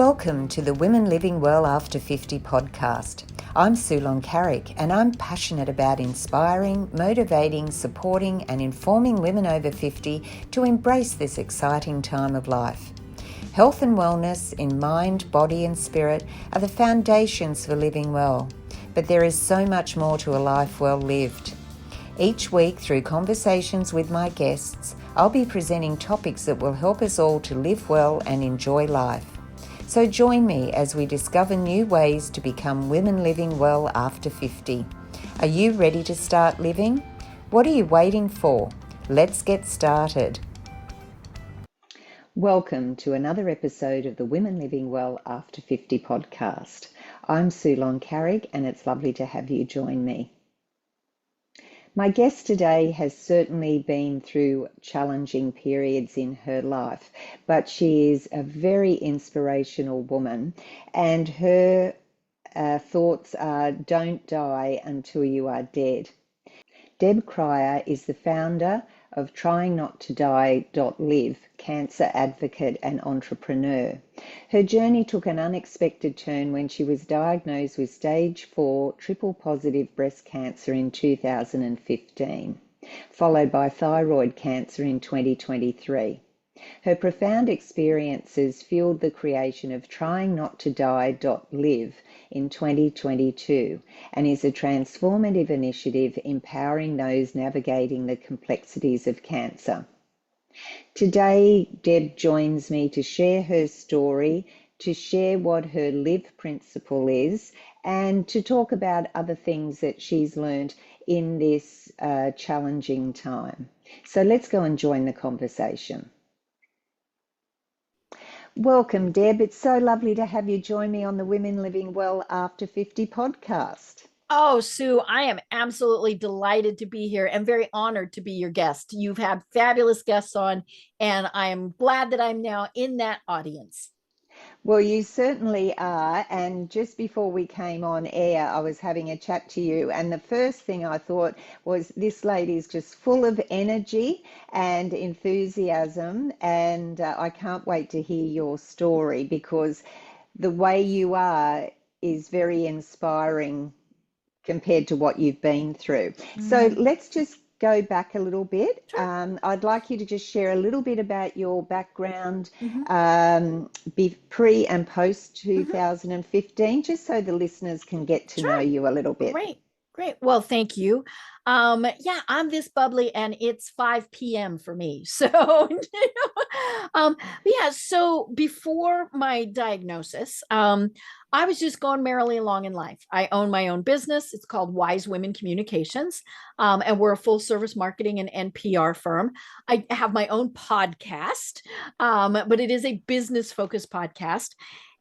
Welcome to the Women Living Well After 50 podcast. I'm Sue Carrick, and I'm passionate about inspiring, motivating, supporting and informing women over 50 to embrace this exciting time of life. Health and wellness in mind, body and spirit are the foundations for living well, but there is so much more to a life well lived. Each week, through conversations with my guests, I'll be presenting topics that will help us all to live well and enjoy life. So join me as we discover new ways to become women living well after 50. Are you ready to start living? What are you waiting for? Let's get started. Welcome to another episode of the Women Living Well After 50 podcast. I'm Sue Carrick, and it's lovely to have you join me. My guest today has certainly been through challenging periods in her life, but she is a very inspirational woman, and her thoughts are don't die until you are dead. Deb Krier is the founder of tryingnottoDie.L.I.V E, cancer advocate and entrepreneur. Her journey took an unexpected turn when she was diagnosed with stage 4 triple positive breast cancer in 2015, followed by thyroid cancer in 2023. Her profound experiences fueled the creation of tryingnottoDie.L.I.V E in 2022 and is a transformative initiative empowering those navigating the complexities of cancer. Today, Deb joins me to share her story, to share what her L.I.V.E principle is, and to talk about other things that she's learned in this challenging time. So let's go and join the conversation. Welcome, Deb. It's so lovely to have you join me on the Women Living Well After 50 podcast. Oh, Sue, I am absolutely delighted to be here and very honored to be your guest. You've had fabulous guests on, and I am glad that I'm now in that audience. Well, you certainly are. And just before we came on air, I was having a chat to you. And the first thing I thought was this lady's just full of energy and enthusiasm. And I can't wait to hear your story, because the way you are is very inspiring compared to what you've been through. So let's just go back a little bit. Sure. I'd like you to just share a little bit about your background pre and post 2015, just so the listeners can get to know you a little bit. Great. Well, thank you. I'm this bubbly, and it's 5 p.m. for me. So, so before my diagnosis, I was just going merrily along in life. I own my own business. It's called Wise Women Communications. And we're a full service marketing and PR firm. I have my own podcast, but it is a business focused podcast.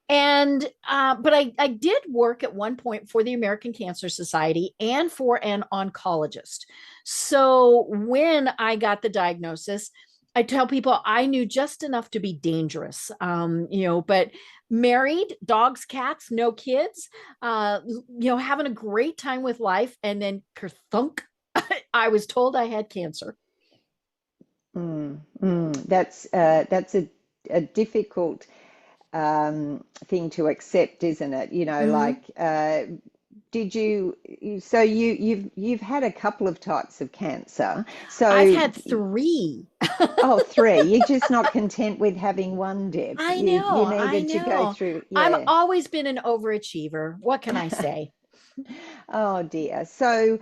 And but I did work at one point for the American Cancer Society and for an oncologist. So when I got the diagnosis, I tell people I knew just enough to be dangerous, but married, dogs, cats, no kids, having a great time with life. And then kerthunk, I was told I had cancer. That's a difficult thing to accept, isn't it? Did you've had a couple of types of cancer? So I've had 3. Oh, 3. You're just not content with having one, Deb. I know. You needed to go through. Yeah. I've always been an overachiever. What can I say? Oh dear. So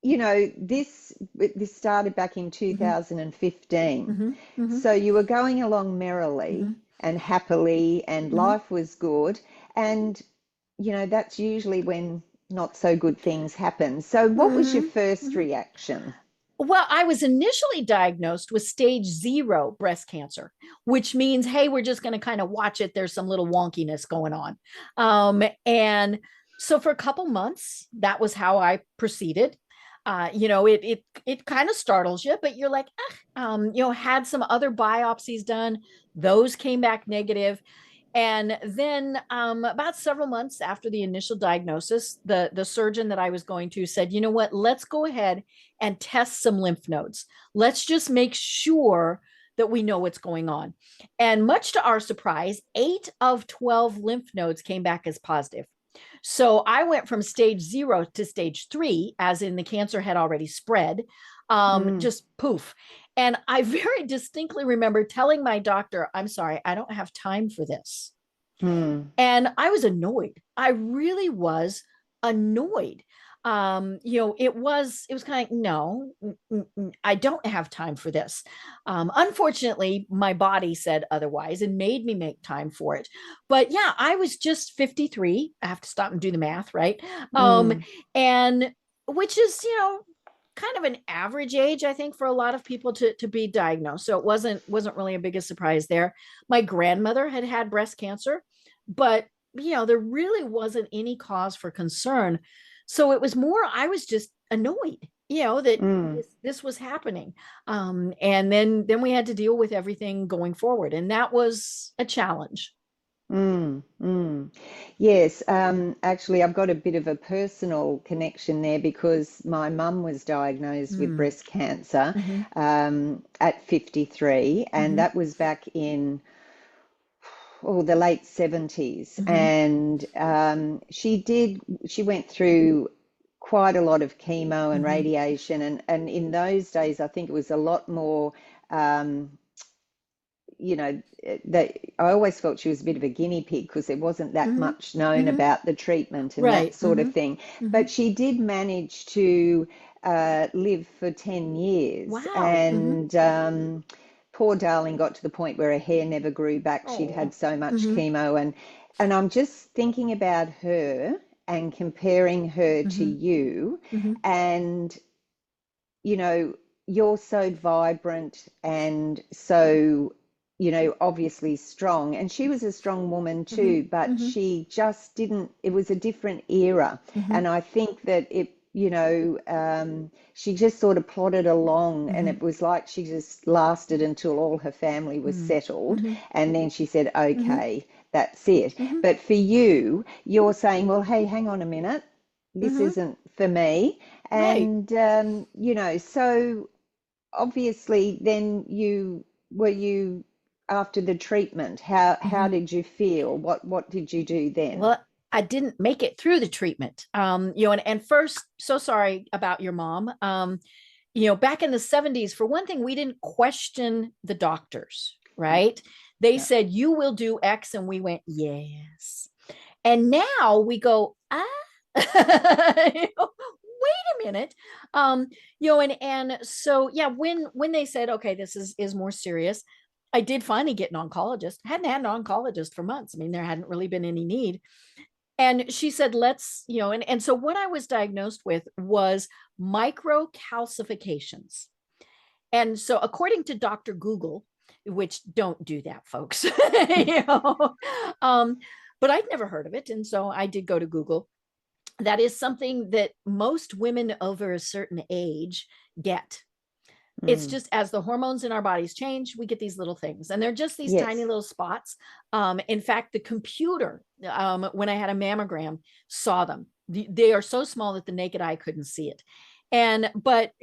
this started back in 2015. So you were going along merrily and happily, and life was good. And, that's usually when not so good things happen. So what was your first reaction? Well, I was initially diagnosed with stage 0 breast cancer, which means, hey, we're just going to kind of watch it. There's some little wonkiness going on. And so for a couple months, that was how I proceeded. It kind of startles you, but you're like, had some other biopsies done. Those came back negative. And then about several months after the initial diagnosis, the surgeon that I was going to said, you know what, let's go ahead and test some lymph nodes. Let's just make sure that we know what's going on. And much to our surprise, 8 of 12 lymph nodes came back as positive. So I went from stage 0 to stage 3, as in the cancer had already spread, just poof. And I very distinctly remember telling my doctor, I'm sorry, I don't have time for this. And I was annoyed. I really was annoyed. It was kind of, no, I don't have time for this. Unfortunately, my body said otherwise and made me make time for it. But yeah, I was just 53. I have to stop and do the math, right? And which is, kind of an average age, I think, for a lot of people to be diagnosed. So it wasn't really a biggest surprise there. My grandmother had breast cancer, but there really wasn't any cause for concern. So it was more, I was just annoyed, that this was happening. And then we had to deal with everything going forward. And that was a challenge. Yes, actually, I've got a bit of a personal connection there because my mum was diagnosed with breast cancer at 53, and that was back in the late 70s. And she went through quite a lot of chemo and radiation, and in those days, I think it was a lot more. That I always felt she was a bit of a guinea pig because there wasn't that much known about the treatment and that sort of thing. But she did manage to live for 10 years. Wow. And poor darling got to the point where her hair never grew back. She'd had so much chemo. And I'm just thinking about her and comparing her to you. And, you're so vibrant and so obviously strong, and she was a strong woman too, but she just didn't, it was a different era. And I think that she just sort of plodded along, and it was like she just lasted until all her family was settled, and then she said, okay, that's it. But for you, you're saying, well, hey, hang on a minute, this isn't for me. And so obviously then you after the treatment, how did you feel? What did you do then? Well, I didn't make it through the treatment. And first, so sorry about your mom. Back in the 70s, for one thing, we didn't question the doctors, right? They said, you will do X, and we went, yes. And now we go, wait a minute. And so, yeah, when they said, okay, this is more serious, I did finally get an oncologist. I hadn't had an oncologist for months. I mean, there hadn't really been any need. And she said, let's, and so what I was diagnosed with was microcalcifications. And so according to Dr. Google, which don't do that, folks, but I'd never heard of it. And so I did go to Google. That is something that most women over a certain age get. It's just as the hormones in our bodies change, we get these little things, and they're just these tiny little spots. In fact, the computer, when I had a mammogram, saw them. They are so small that the naked eye couldn't see it. But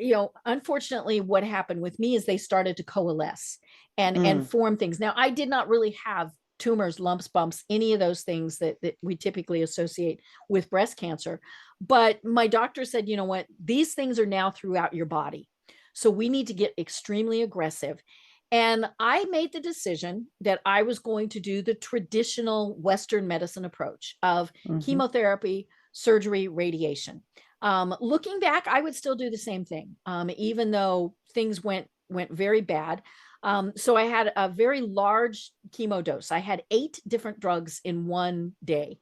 unfortunately, what happened with me is they started to coalesce and form things. Now, I did not really have tumors, lumps, bumps, any of those things that we typically associate with breast cancer. But my doctor said, you know what, these things are now throughout your body. So we need to get extremely aggressive. And I made the decision that I was going to do the traditional Western medicine approach of chemotherapy, surgery, radiation. Looking back, I would still do the same thing, even though things went very bad. So I had a very large chemo dose. I had 8 different drugs in one day.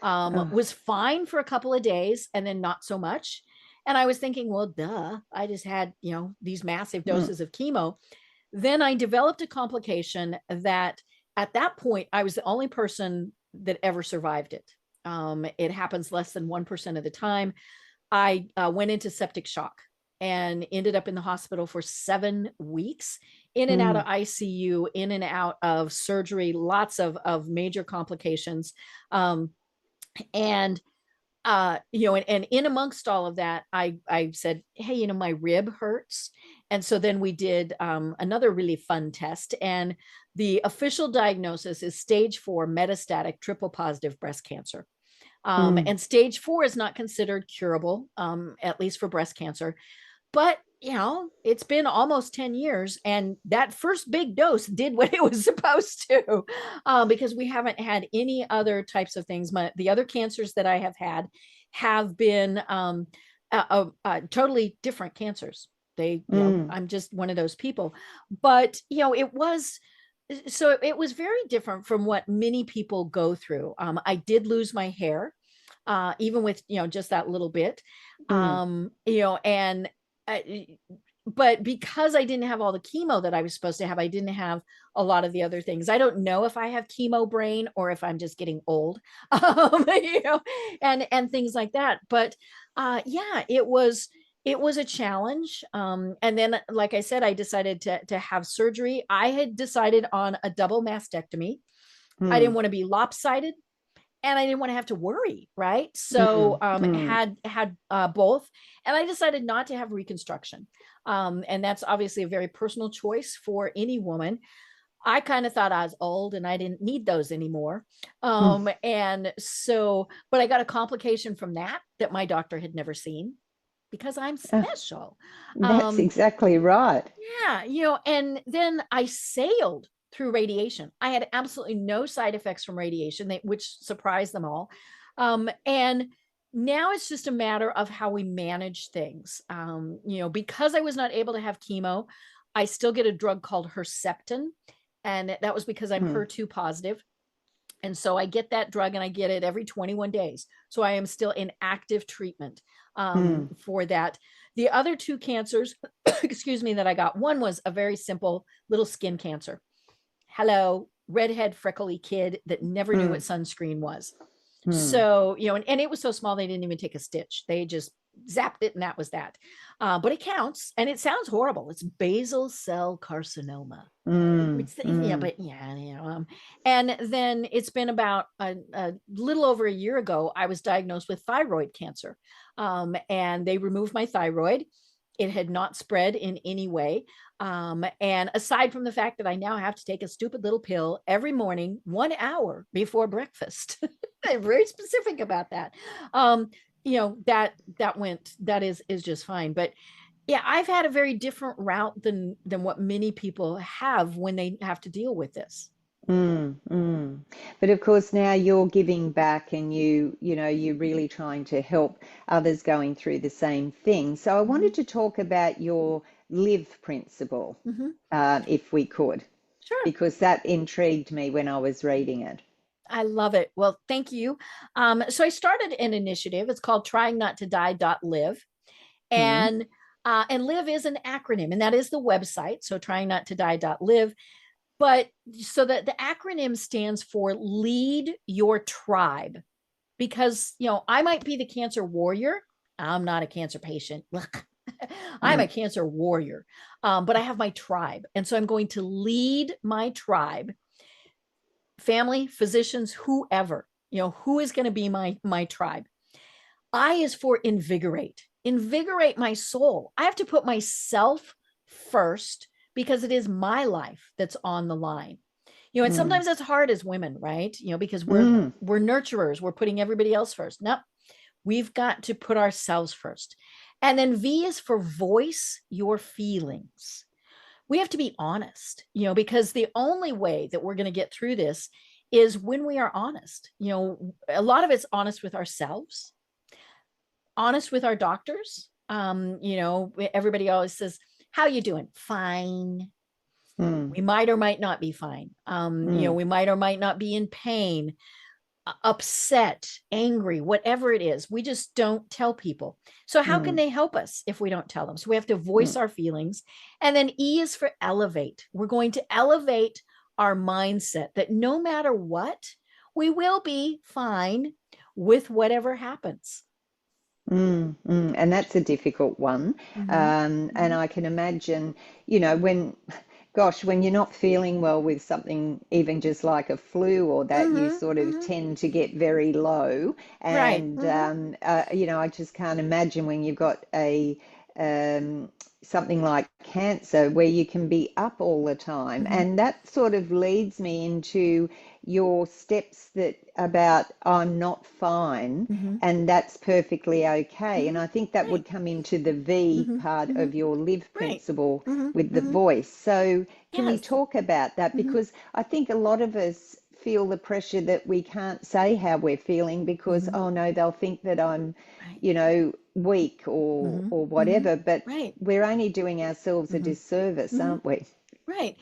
Was fine for a couple of days and then not so much. And I was thinking, well, duh, I just had, these massive doses of chemo. Then I developed a complication that at that point, I was the only person that ever survived it. It happens less than 1% of the time. I went into septic shock and ended up in the hospital for 7 weeks, in and out of ICU, in and out of surgery, lots of major complications. And and in amongst all of that, I said, hey, my rib hurts. And so then we did another really fun test. And the official diagnosis is stage 4 metastatic triple positive breast cancer. Mm. And stage 4 is not considered curable, at least for breast cancer. But it's been almost 10 years, and that first big dose did what it was supposed to, because we haven't had any other types of things. The other cancers that I have been totally different cancers. I'm just one of those people. But it was very different from what many people go through. I did lose my hair, even with just that little bit, and but because I didn't have all the chemo that I was supposed to have, I didn't have a lot of the other things. I don't know if I have chemo brain or if I'm just getting old, and things like that. But yeah, it was a challenge. And then, like I said, I decided to have surgery. I had decided on a double mastectomy. I didn't want to be lopsided, and I didn't want to have to worry, right? So had both, and I decided not to have reconstruction, and that's obviously a very personal choice for any woman. I kind of thought I was old and I didn't need those anymore, and so, but I got a complication from that my doctor had never seen, because I'm special. That's exactly right. Yeah, and then I sailed through radiation. I had absolutely no side effects from radiation, which surprised them all. And now it's just a matter of how we manage things. Because I was not able to have chemo, I still get a drug called Herceptin, and that was because I'm HER2 positive. And so I get that drug, and I get it every 21 days. So I am still in active treatment for that. The other 2 cancers, excuse me, that I got, one was a very simple little skin cancer. Hello, redhead, freckly kid that never knew what sunscreen was. So, and it was so small, they didn't even take a stitch. They just zapped it, and that was that. But it counts, and it sounds horrible. It's basal cell carcinoma. And then it's been about a little over a year ago, I was diagnosed with thyroid cancer. And they removed my thyroid. It had not spread in any way. And aside from the fact that I now have to take a stupid little pill every morning, 1 hour before breakfast, I'm very specific about that. That is just fine. But yeah, I've had a very different route than what many people have when they have to deal with this. But of course, now you're giving back, and you're really trying to help others going through the same thing. So I wanted to talk about your L.I.V.E principle, if we could, Sure. because that intrigued me when I was reading it. I love it. Well, thank you. So I started an initiative. It's called Trying Not to Die.live. Mm, And L.I.V.E is an acronym, and that is the website. So Trying Not to Die.live. But so that the acronym stands for Lead Your Tribe, because I might be the cancer warrior. I'm not a cancer patient. I'm a cancer warrior, but I have my tribe, and so I'm going to lead my tribe, family, physicians, whoever, who is going to be my tribe. I is for invigorate my soul. I have to put myself first, because it is my life that's on the line. And sometimes that's hard as women, right? Because we're nurturers, we're putting everybody else first. Nope, we've got to put ourselves first. And then V is for voice your feelings. We have to be honest, because the only way that we're going to get through this is when we are honest. A lot of it's honest with ourselves, honest with our doctors. Everybody always says, how you doing? Fine. We might or might not be fine. We might or might not be in pain, upset, angry, whatever it is. We just don't tell people. So how can they help us if we don't tell them? So we have to voice our feelings. And then E is for elevate. We're going to elevate our mindset that no matter what, we will be fine with whatever happens. And that's a difficult one. And I can imagine, when gosh, when you're not feeling well with something, even just like a flu or that, you Mm-hmm, sort of mm-hmm. tend to get very low. Right. And, Mm-hmm, I just can't imagine when you've got um, something like cancer where you can be up all the time. mm-hmm, And that sort of leads me into your steps that about I'm not fine mm-hmm, and that's perfectly okay. And mm-hmm. I think that Right. would come into the V Mm-hmm, part mm-hmm. of your live Right. principle Mm-hmm, with the mm-hmm. voice. So can we Yes. talk about that? Mm-hmm, Because I think a lot of us feel the pressure that we can't say how we're feeling because, mm-hmm. oh no, they'll think that I'm, Right. weak or Mm-hmm, mm-hmm. whatever. But Right. we're only doing ourselves a Mm-hmm, disservice, mm-hmm. aren't we? Right.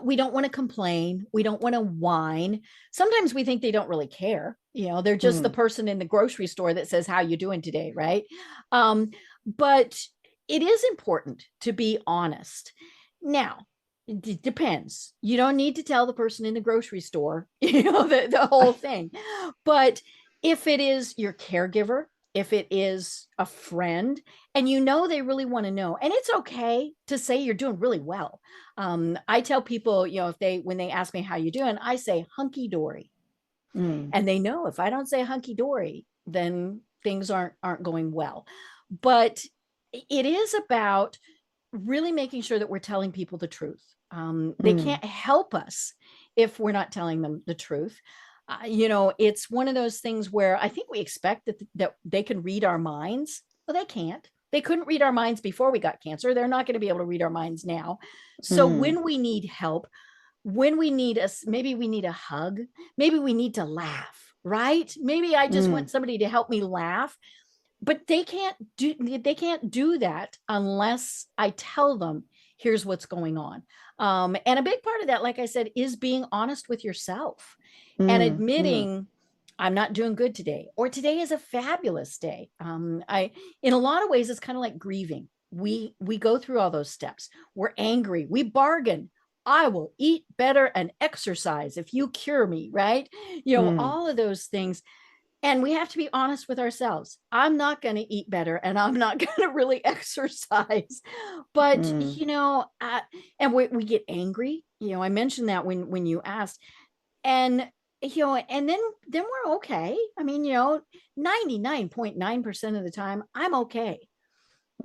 We don't want to complain. We don't want to whine. Sometimes we think they don't really care. They're just the Mm, person in the grocery store that says, "How you doing today?" Right. But it is important to be honest. Now, it depends. You don't need to tell the person in the grocery store, the whole thing. But if it is your caregiver, if it is a friend, and they really want to know, and it's okay to say you're doing really well. I tell people, if when they ask me how you doing, I say hunky dory, mm, and they know if I don't say hunky dory, then things aren't going well. But it is about really making sure that we're telling people the truth. They mm, can't help us if we're not telling them the truth. It's one of those things where I think we expect that they can read our minds. Well, they can't. They couldn't read our minds before we got cancer. They're not going to be able to read our minds now. So mm, when we need help, when we need us, maybe we need a hug, maybe we need to laugh, right? Maybe I just mm, want somebody to help me laugh, but they can't do that unless I tell them here's what's going on. And a big part of that, like I said, is being honest with yourself and mm, mm, admitting I'm not doing good today, or today is a fabulous day. I In a lot of ways it's kind of like grieving. We go through all those steps. We're angry, we bargain. I will eat better and exercise if you cure me, right? mm, All of those things. And we have to be honest with ourselves. I'm not going to eat better and I'm not going to really exercise. But, mm, and we get angry. I mentioned that when you asked. And, and then we're okay. I mean, 99.9% of the time, I'm okay.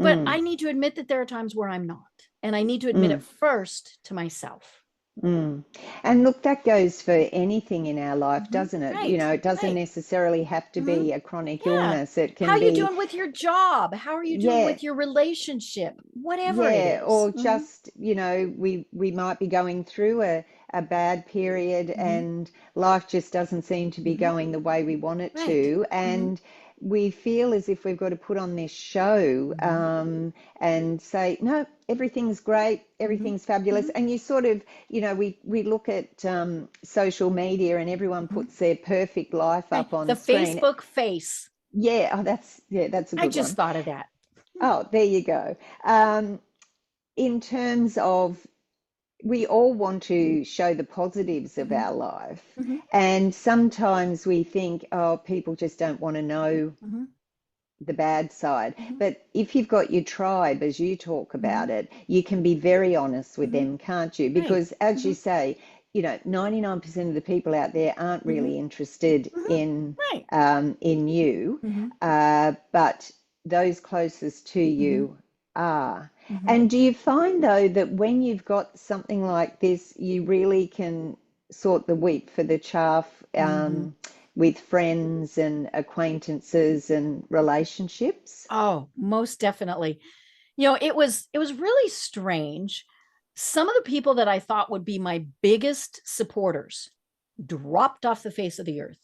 But mm, I need to admit that there are times where I'm not. And I need to admit mm. it first to myself. Mm. And look, that goes for anything in our life, Mm-hmm. doesn't it? Right. It doesn't Right. necessarily have to Mm-hmm. be a chronic Yeah. illness. It How can are you be, doing with your job? How are you doing yeah, with your relationship? Whatever it yeah, is. or Mm-hmm. just, we might be going through a bad period Mm-hmm. and life just doesn't seem to be Mm-hmm. going the way we want it Right. to. Mm-hmm. And we feel as if we've got to put on this show Mm-hmm. and say, no, everything's great, Mm-hmm. everything's fabulous. Mm-hmm. And you sort of, we look at social media and everyone Mm-hmm. puts their perfect life Right. up on The screen. Facebook face. Yeah, oh, that's a I good just one. thought of that. Oh, there you go. Um, in terms of we all want to show the positives of Mm-hmm. our life. Mm-hmm. And sometimes we think, oh, people just don't want to know Mm-hmm. the bad side. Mm-hmm. But if you've got your tribe, as you talk Mm-hmm. about it, you can be very honest with Mm-hmm. them, can't you? Right. Because as Mm-hmm. you say, 99% of the people out there aren't Mm-hmm. really interested Mm-hmm. Right. in you, Mm-hmm. but those closest to Mm-hmm. you are. Mm-hmm. And do you find though that when you've got something like this, you really can sort the wheat for the chaff? Mm-hmm. With friends and acquaintances and relationships. Oh, most definitely. It was really strange. Some of the people that I thought would be my biggest supporters dropped off the face of the earth.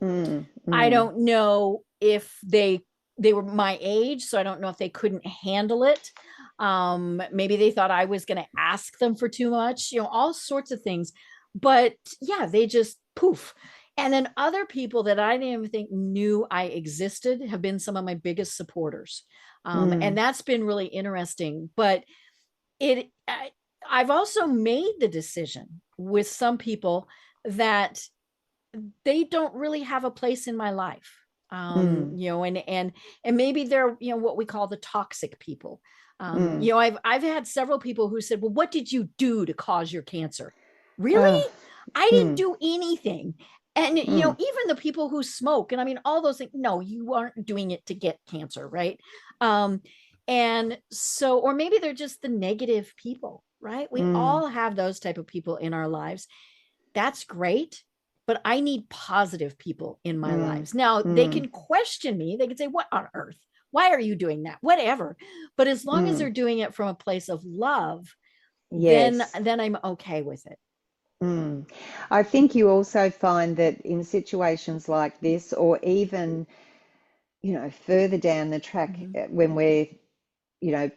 Mm, I mm, don't know if they were my age, so I don't know if they couldn't handle it. Maybe they thought I was going to ask them for too much, all sorts of things. But yeah, they just poof. And then other people that I didn't even think knew I existed have been some of my biggest supporters. And mm, that's been really interesting. But I've also made the decision with some people that they don't really have a place in my life. Mm, And maybe they're, what we call the toxic people. mm. I've had several people who said, well, what did you do to cause your cancer? Oh, Really? I didn't mm, do anything. And mm, even the people who smoke, and I mean all those things, no, you aren't doing it to get cancer, right? um and so, or maybe they're just the negative people, right? We mm. all have those type of people in our lives. That's great, but I need positive people in my Mm, lives. Now, they mm, can question me. They can say, what on earth? Why are you doing that? Whatever. But as long as mm. they're doing it from a place of love, then Yes. I'm okay with it. Mm. I think you also find that in situations like this, or even, further down the track, Mm-hmm. when we're,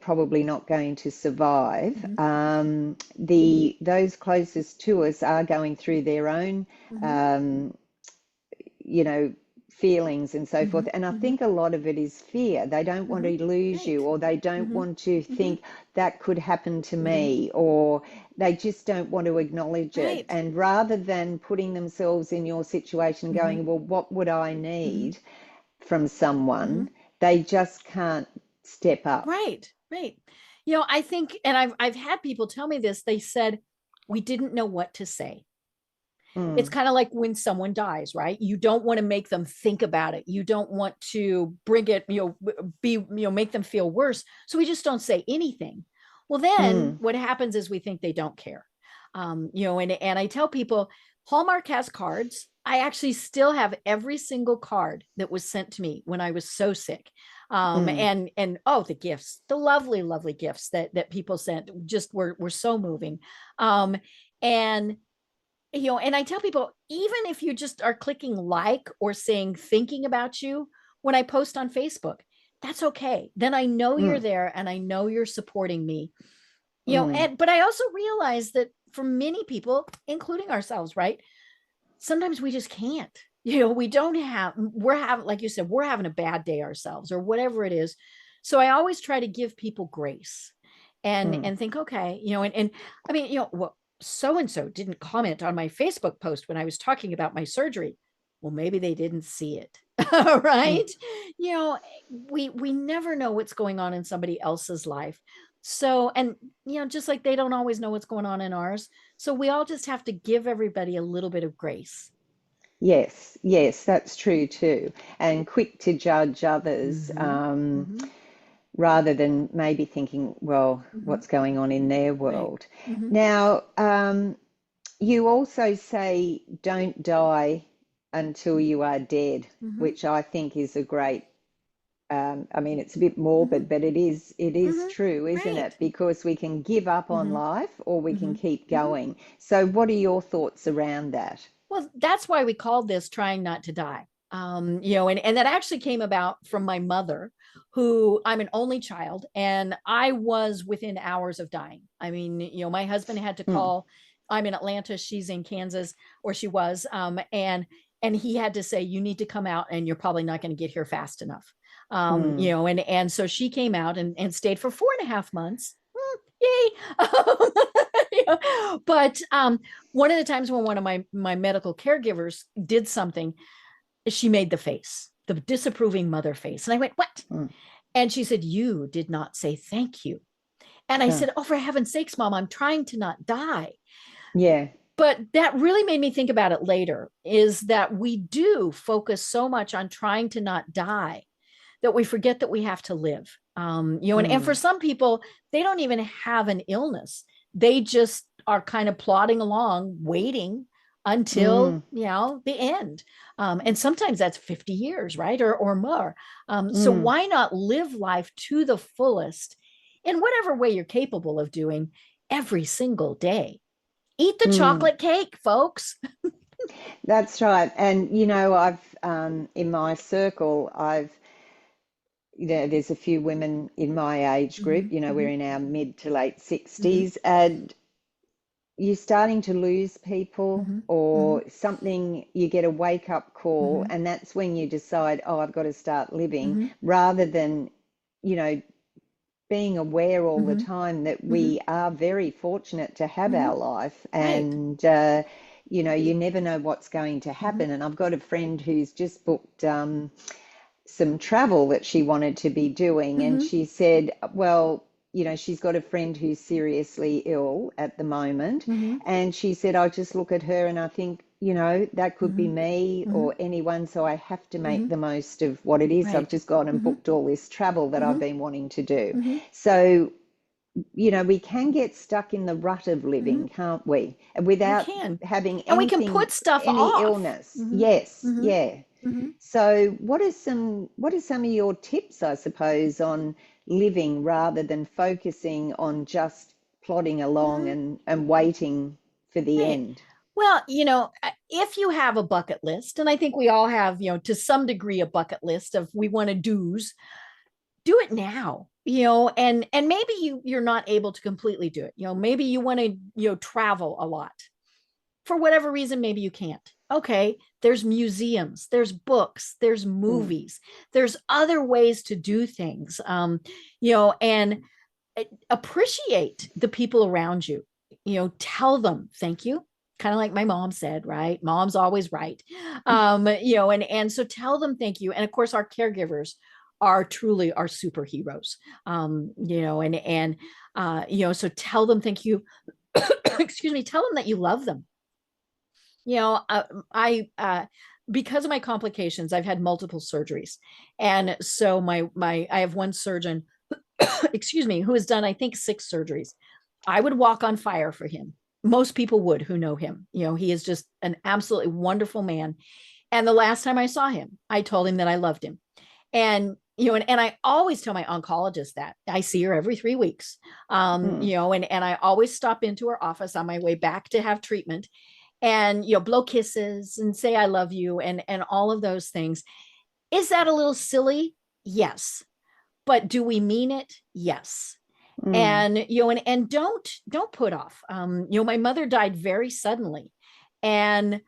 probably not going to survive, Mm-hmm. the those closest to us are going through their own, Mm-hmm. um, you know, feelings and so Mm-hmm. forth. And I Mm-hmm. think a lot of it is fear. They don't want Mm-hmm. to lose you, Right. or they don't Mm-hmm. want to Mm-hmm. think that could happen to Mm-hmm. me, or they just don't want to acknowledge it. Right. And rather than putting themselves in your situation, Mm-hmm. going, well, what would I Mm-hmm. need from Mm-hmm. someone? They just can't step up. Right. Right. I think, and I've had people tell me this. They said, we didn't know what to say. It's Mm, kind of like when someone dies, right? You don't want to make them think about it. You don't want to bring it, make them feel worse. So we just don't say anything. Well, then mm, what happens is we think they don't care. And I tell people, Hallmark has cards. I actually still have every single card that was sent to me when I was so sick. mm, And oh, the gifts, the lovely, lovely gifts that people sent just were so moving. And and I tell people, even if you just are clicking like or saying thinking about you when I post on Facebook, that's okay. Then I know you're mm, there and I know you're supporting me. mm. But I also realize that for many people, including ourselves, right? Sometimes we just can't. We don't have, we're having, like you said, we're having a bad day ourselves or whatever it is. So I always try to give people grace Mm. and think, okay, and I mean, well, so and so didn't comment on my Facebook post when I was talking about my surgery. Well, maybe they didn't see it. Mm. Right? You know, we never know what's going on in somebody else's life. So, and just like they don't always know what's going on in ours. So we all just have to give everybody a little bit of grace. Yes, yes, that's true too. And quick to judge others, Mm-hmm. Mm-hmm. rather than maybe thinking, well, Mm-hmm. what's going on in their Right. world. Mm-hmm. Now, you also say don't die until you are dead, Mm-hmm. which I think is a great, I mean, it's a bit Mm-hmm. morbid, but it is Mm-hmm. true, isn't Right. it? Because we can give up on Mm-hmm. life or we Mm-hmm. can keep Mm-hmm. going. So what are your thoughts around that? Well, that's why we called this trying not to die. And that actually came about from my mother, who I'm an only child, and I was within hours of dying. I mean, my husband had to Mm, call. I'm in Atlanta, she's in Kansas, or she was, and he had to say, you need to come out, and you're probably not going to get here fast enough. mm, And so she came out and stayed for 4.5 months. Yay. But one of the times when one of my medical caregivers did something, she made the face, the disapproving mother face. And I went, what? mm. And she said, you did not say thank you. And I Huh. said, oh, for heaven's sakes, mom, I'm trying to not die. Yeah. But that really made me think about it later, is that we do focus so much on trying to not die that we forget that we have to live. And for Mm, some people, they don't even have an illness. They just are kind of plodding along, waiting until mm, the end. And sometimes that's 50 years, right? Or more. So mm, why not live life to the fullest in whatever way you're capable of doing every single day? Eat the mm. chocolate cake, folks. That's right. And I've in my circle, there's a few women in my age group. Mm-hmm, We're mm-hmm, in our mid to late mm-hmm, 60s, and you're starting to lose people mm-hmm, mm-hmm, or something, you get a wake up call, mm-hmm, and that's when you decide, oh, I've got to start living, mm-hmm, rather than, you know, being aware all the mm-hmm, time that mm-hmm, we are very fortunate to have mm-hmm. our life. Right. And, you know, you never know what's going to happen. And I've got a friend who's just booked some travel that she wanted to be doing. And she said, well, you know, she's got a friend who's seriously ill at the moment. And she said, I just look at her and I think, you know, that could be me or anyone. So I have to make the most of what it is. I've Right. just gone and booked all this travel that I've been wanting to do. So, you know, we can get stuck in the rut of living, can't we? We Without can. having And we can anything, put stuff any off. illness. Yes, hmm yeah. hmm So what are some of your tips, I suppose, on living rather than focusing on just plodding along and waiting for the Right. end? Well, if you have a bucket list, and I think we all have, to some degree, a bucket list of we want to do's, do it now. And maybe you're not able to completely do it. Maybe you want to, travel a lot for whatever reason. Maybe you can't. Okay, there's museums, there's books, there's Mm, movies, there's other ways to do things. And appreciate the people around you. Tell them thank you, kind of like my mom said, right? Mom's always right. And so tell them thank you. And of course, our caregivers are truly our superheroes. So tell them thank you. Excuse me. Tell them that you love them. you know uh, I Because of my complications, I've had multiple surgeries. And so my I have one surgeon, excuse me, who has done, I think, 6 surgeries. I would walk on fire for him. Most people would who know him. He is just an absolutely wonderful man. And the last time I saw him, I told him that I loved him. And I always tell my oncologist that I see her every 3 weeks. mm, And I always stop into her office on my way back to have treatment, and blow kisses and say I love you and all of those things. Is that a little silly? Yes. But do we mean it? Yes. mm. And don't put off. My mother died very suddenly, and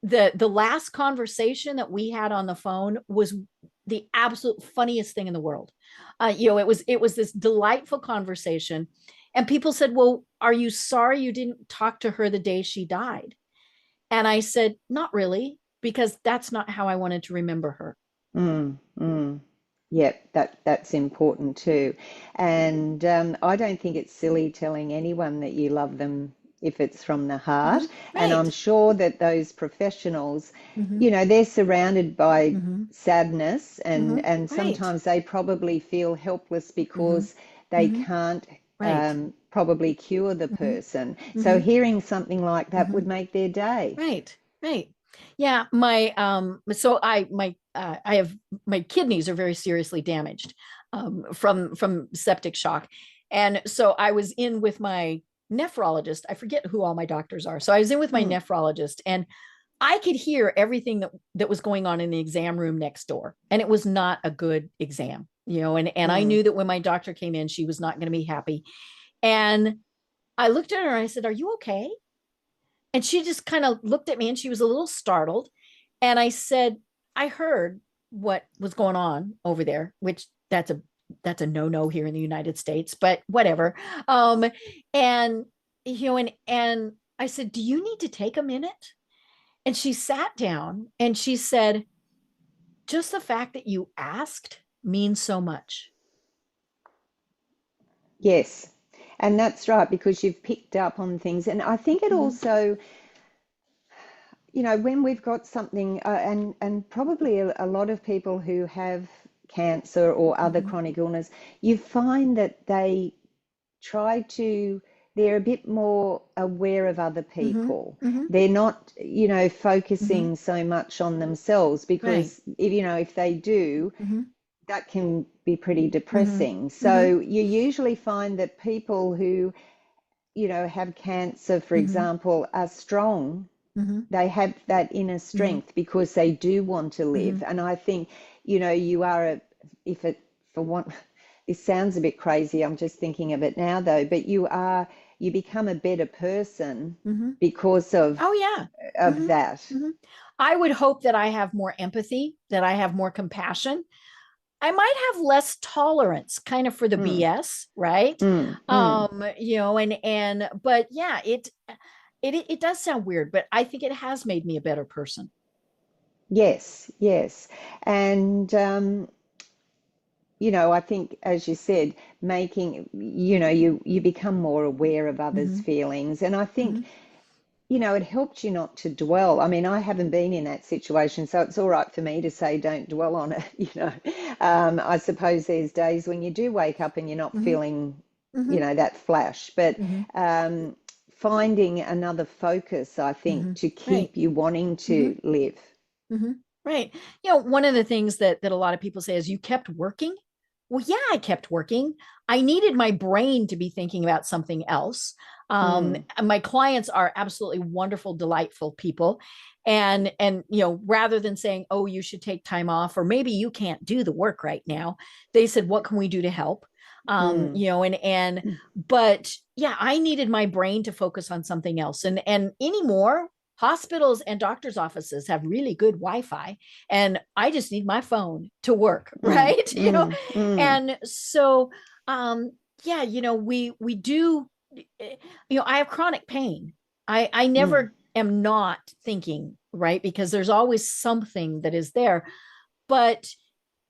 the last conversation that we had on the phone was the absolute funniest thing in the world. It was this delightful conversation, and people said, well, are you sorry you didn't talk to her the day she died? And I said, not really, because that's not how I wanted to remember her. Mm, mm. Yep, that's important too. And I don't think it's silly telling anyone that you love them if it's from the heart. And I'm Right. sure that those professionals, hmm you know, they're surrounded by hmm sadness and Right. sometimes they probably feel helpless hmm because they hmm can't Right. probably cure the hmm person. So hmm hearing something like that hmm would make their day. Right. Right. Yeah. I have, my kidneys are very seriously damaged from septic shock. And so I was in with my nephrologist. I forget who all my doctors are. So I was in with my Mm, nephrologist, and I could hear everything that was going on in the exam room next door. And it was not a good exam, and I mm. knew that when my doctor came in, she was not going to be happy. And I looked at her and I said, are you okay? And she just kind of looked at me and she was a little startled. And I said, I heard what was going on over there, which that's a no-no here in the United States, but whatever. And and I said, do you need to take a minute? And she sat down and she said, just the fact that you asked means so much. Yes, and that's right because you've picked up on things. And I think it Mhm, also, you know, when we've got something, and probably a lot of people who have cancer or other mhm, chronic illness, you find that they're a bit more aware of other mhm, people. mhm, They're not, you know, mhm. focusing so much on themselves Right. because if, you know, if they do, Mhm, that can be pretty mhm, depressing. mhm, So you usually find that people who, you know, have cancer, for mhm, example, are strong. mhm, They have that inner mhm, strength because they do want to live. mhm. And I think, you know, you are if it, for one, this sounds a bit crazy. I'm just thinking of it now though, but you become a better person Mhm. because Oh yeah. of hmm that. hmm I would hope that I have more empathy, that I have more compassion. I might have less tolerance kind of for the Mm, BS, right? mm, mm, And but yeah, it does sound weird, but I think it has made me a better person. Yes, yes. And I think, as you said, you become more aware of others' Hmm. feelings. And I think, Hmm. it helps you not to dwell. I mean, I haven't been in that situation, so it's all right for me to say don't dwell on it, I suppose there's days when you do wake up and you're not Hmm. feeling, Hmm. that flash, but Hmm. finding another focus, I Hmm. think, to Right. keep you wanting Hmm. to live. Hmm. Right. One of the things that a lot of people say is, you kept working. Well, yeah, I kept working. I needed my brain to be thinking about something else. Mm, My clients are absolutely wonderful, delightful people. And rather than saying, oh, you should take time off, or maybe you can't do the work right now, they said, what can we do to help? mm, And but yeah, I needed my brain to focus on something else. And anymore, hospitals and doctors' offices have really good Wi-Fi, and I just need my phone to work, mm, right? mm, mm, And so, yeah, we do. I have chronic pain. I mm, never am not thinking, right, because there's always something that is there, but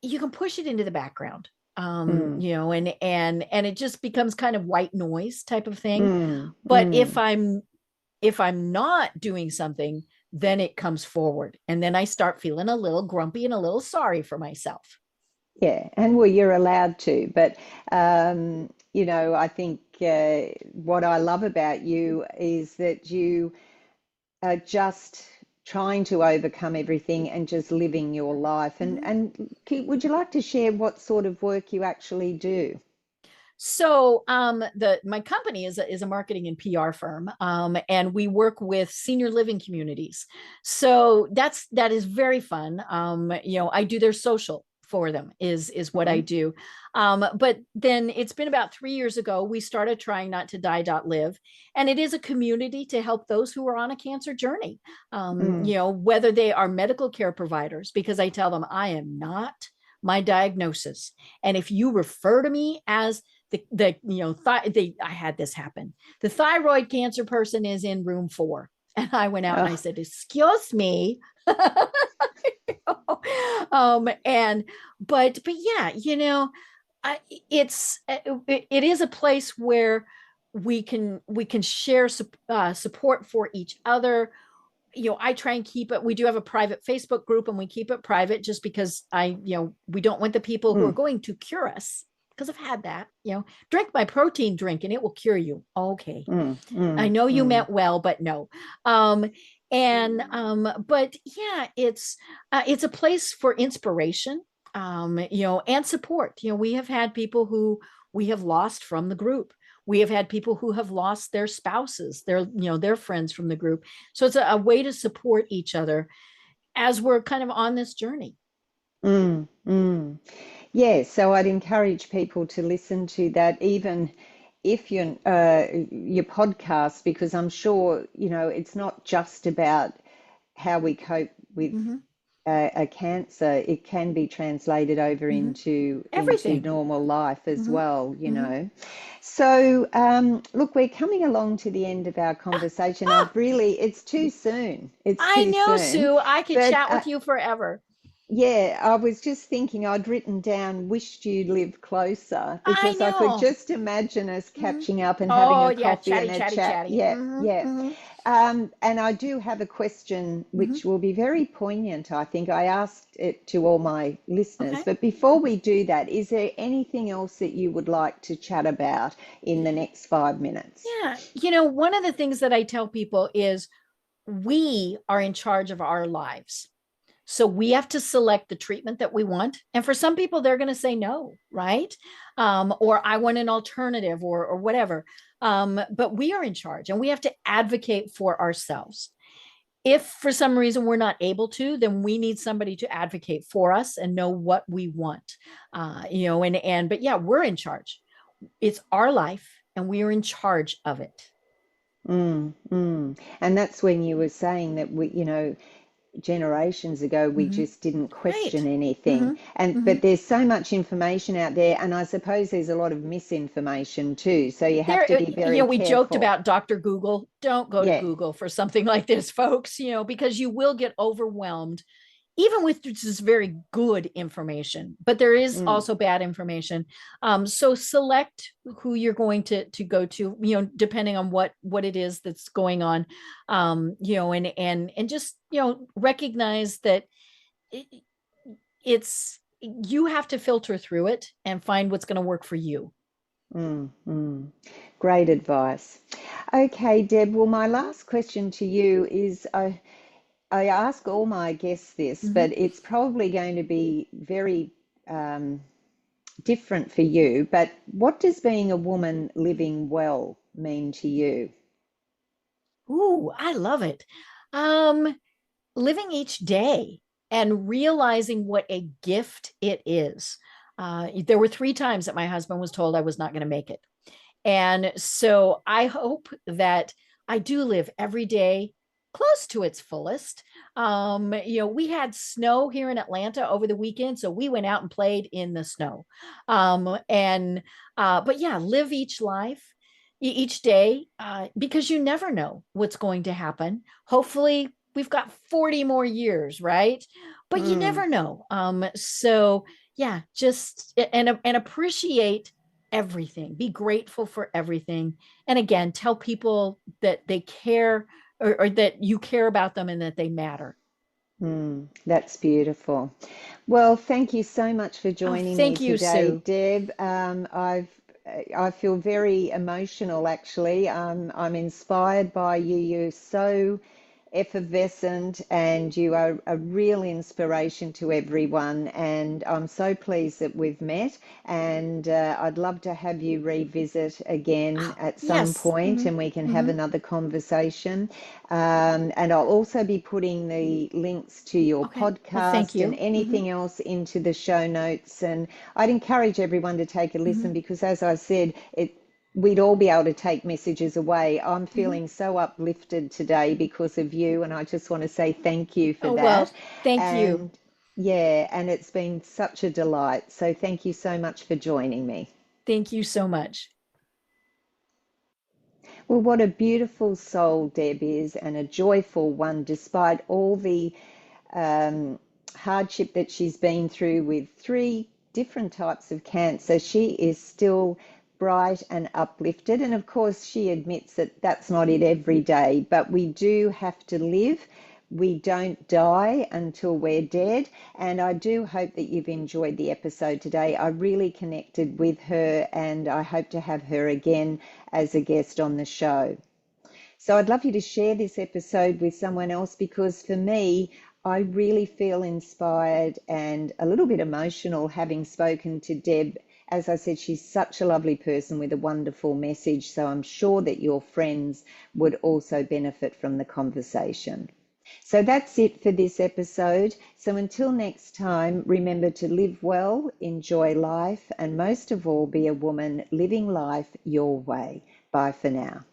you can push it into the background. mm, And it just becomes kind of white noise type of thing. mm, But if mm. I'm not doing something, then it comes forward. And then I start feeling a little grumpy and a little sorry for myself. Yeah, and well, you're allowed to, but I think what I love about you is that you are just trying to overcome everything and just living your life. And Mhm. and would you like to share what sort of work you actually do? So the my company is a marketing and PR firm, and we work with senior living communities. So that is very fun. I do their social for them is what I Mm, do. But then it's been about 3 years ago we started trying not to die.live, and it is a community to help those who are on a cancer journey. mm, Whether they are medical care providers, because I tell them I am not my diagnosis, and if you refer to me as I had this happen. The thyroid cancer person is in room 4. And I went out and I oh, said, excuse me. And but yeah, I, it is a place where we can share support for each other. I try and keep it. We do have a private Facebook group, and we keep it private just because we don't want the people who are mm, going to cure us, because I've had that. Drink my protein drink and it will cure you. Okay. mm, I mm, know you mm, meant well, but no. But yeah, it's a place for inspiration, and support. We have had people who we have lost from the group. We have had people who have lost their spouses, their friends from the group. So it's a way to support each other as we're kind of on this journey. mm, mm. Yeah, so I'd encourage people to listen to that, even if your podcast, because I'm sure, it's not just about how we cope with Mm-hmm. a cancer. It can be translated over Mm-hmm. into Everything. normal life as Mm-hmm. Mm-hmm. well. So, look, we're coming along to the end of our conversation. It's too soon. It's I too know, soon. Sue. I could But chat with you forever. yeah, I was just thinking I'd written down, wished you lived closer, I because I could know. just imagine us Mm-hmm. catching up and having Oh a yeah, coffee chatty, and a chatty, chat. chatty. Yeah, Mm-hmm. yeah. Mm-hmm. And I do have a question Mm-hmm. which will be very poignant. I think I asked it to all my listeners. Okay. But before we do that, is there anything else that you would like to chat about in the next 5 minutes? Yeah. One of the things that I tell people is we are in charge of our lives. So we have to select the treatment that we want. And for some people, they're going to say no, right? Or I want an alternative, or whatever. But we are in charge, and we have to advocate for ourselves. If for some reason we're not able to, then we need somebody to advocate for us and know what we want. But yeah, we're in charge. It's our life, and we are in charge of it. Mm, mm. And that's when you were saying that generations ago, we Hmm. just didn't Right. question anything. Hmm. And Hmm. but there's so much information out there, and I suppose there's a lot of misinformation too. So you have There, to be very we joked careful. about Dr. Google. Don't go to Yeah. Google for something like this, folks, because you will get overwhelmed, even with just very good information, but there is Mm, also bad information. So select who you're going to go to, depending on what it is that's going on, and just recognize that it, it's you have to filter through it and find what's going to work for you. mm. Great advice. Okay, Deb. Well, my last question to you is I ask all my guests this, Mhm. but it's probably going to be very um, different for you. But what does being a woman living well mean to you? Ooh, I love it. Um, Living each day and realizing what a gift it is. There were 3 times that my husband was told I was not going to make it. And so I hope that I do live every day close to its fullest. We had snow here in Atlanta over the weekend, so we went out and played in the snow. And But yeah, live each day, because you never know what's going to happen. Hopefully, we've got 40 more years, right? But you Mm, never know. So yeah, just and appreciate everything. Be grateful for everything. And again, tell people that they care, or that you care about them and that they matter. that's beautiful. Well, thank you so much for Oh, joining me thank you, today, Sue. Deb. I feel very emotional actually. I'm inspired by you. You're so effervescent and you are a real inspiration to everyone. And I'm so pleased that we've met. And I'd love to have you revisit again Oh, at some yes. point Hmm. and we can have Hmm. another conversation. And I'll also be putting the links to your Okay. Well, thank podcast and you. Hmm. anything else into the show notes. And I'd encourage everyone to take a listen Hmm. because, as I said, we'd all be able to take messages away. I'm Hmm. feeling so uplifted today because of you, and I just want to say thank you for Oh, that. well, thank you. And yeah, and it's been such a delight. So thank you so much for joining me. Thank you so much. Well, what a beautiful soul Deb is, and a joyful one, despite all the um, hardship that she's been through with 3 different types of cancer. She is still bright and uplifted. And of course, she admits that that's not it every day, but we do have to live. We don't die until we're dead. And I do hope that you've enjoyed the episode today. I really connected with her, and I hope to have her again as a guest on the show. So I'd love you to share this episode with someone else because for me, I really feel inspired and a little bit emotional having spoken to Deb. As I said, she's such a lovely person with a wonderful message. So I'm sure that your friends would also benefit from the conversation. So that's it for this episode. So until next time, remember to live well, enjoy life, and most of all, be a woman living life your way. Bye for now.